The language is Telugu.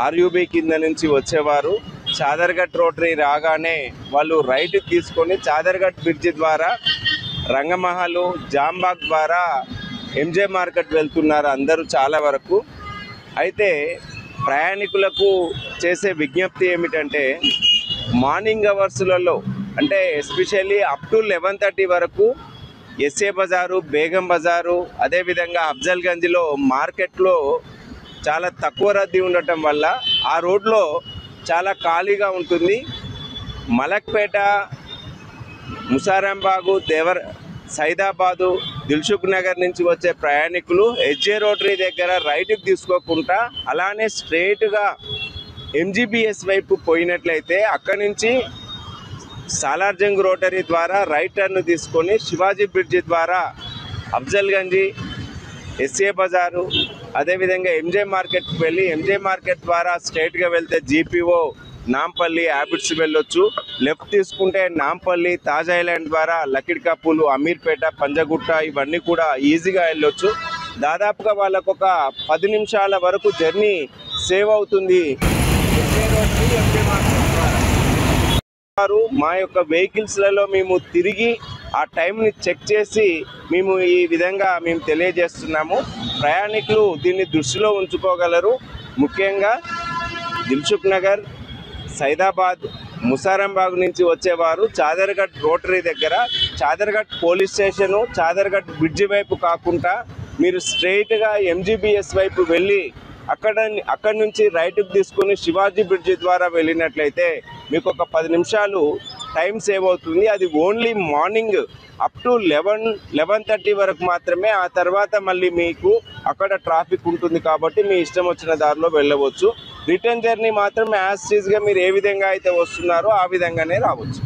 ఆర్యూబీ కింద నుంచి వచ్చేవారు చాదర్ఘట్ రోటరీ రాగానే వాళ్ళు రైట్ తీసుకొని చాదర్ఘట్ బ్రిడ్జి ద్వారా రంగమహల్ జాంబాగ్ ద్వారా ఎంజే మార్కెట్ వెళ్తున్నారు అందరూ చాలా వరకు. అయితే ప్రయాణికులకు చేసే విజ్ఞప్తి ఏమిటంటే మార్నింగ్ అవర్స్లలో అంటే ఎస్పెషల్లీ అప్ టు 11:30 వరకు ఎస్ఏ బజారు, బేగం బజారు, అదేవిధంగా అఫ్జల్గంజ్లో మార్కెట్లో చాలా తక్కువ రద్దీ ఉండటం వల్ల ఆ రోడ్లో చాలా ఖాళీగా ఉంటుంది. మలక్పేట, ముసారాంబాగు, సైదాబాదు, దిల్సుఖ్ నగర్ నుంచి వచ్చే ప్రయాణికులు ఎస్జే రోటరీ దగ్గర రైట్కి తీసుకోకుండా అలానే స్ట్రైట్గా ఎంజీబీఎస్ వైపు పోయినట్లయితే అక్కడి నుంచి సాలార్జంగ్ రోటరీ ద్వారా రైట్ టర్న్ తీసుకొని శివాజీ బ్రిడ్జి ద్వారా అఫ్జల్గంజి, ఎస్ఏ బజారు, అదేవిధంగా ఎంజే మార్కెట్కి వెళ్ళి ఎంజే మార్కెట్ ద్వారా స్ట్రైట్గా వెళ్తే జీపీఓ, నాంపల్లి, హ్యాబిట్స్ వెళ్ళొచ్చు. లెఫ్ట్ తీసుకుంటే నాంపల్లి, తాజ్ ఐలాండ్ ద్వారా లకిడికాపులు, అమీర్పేట, పంజగుట్ట ఇవన్నీ కూడా ఈజీగా వెళ్ళొచ్చు. దాదాపుగా వాళ్ళకు ఒక 10 నిమిషాల వరకు జర్నీ సేవ్ అవుతుంది. మా యొక్క వెహికల్స్లలో మేము తిరిగి ఆ టైంని చెక్ చేసి మేము ఈ విధంగా మేము తెలియజేస్తున్నాము. ప్రయాణికులు దీన్ని దృష్టిలో ఉంచుకోగలరు. ముఖ్యంగా దిల్సుఖ్ నగర్, సైదాబాద్, ముసారాంబాగ్ నుంచి వచ్చేవారు చాదర్ఘట్ రోటరీ దగ్గర Chaderghat police station, Chaderghat bridge వైపు కాకుండా మీరు స్ట్రైట్గా ఎంజీబీఎస్ వైపు వెళ్ళి అక్కడి నుంచి రైట్కి తీసుకుని శివాజీ బ్రిడ్జి ద్వారా వెళ్ళినట్లయితే మీకు ఒక 10 నిమిషాలు టైం సేవ్ అవుతుంది. అది ఓన్లీ మార్నింగ్ అప్ టు 11:30 వరకు మాత్రమే. ఆ తర్వాత మళ్ళీ మీకు అక్కడ ట్రాఫిక్ ఉంటుంది కాబట్టి మీ ఇష్టం వచ్చిన దారిలో వెళ్ళవచ్చు. రిటర్న్ జర్నీ మాత్రం యాజ్ టీజ్గా మీరు ఏ విధంగా అయితే వస్తున్నారో ఆ విధంగానే రావచ్చు.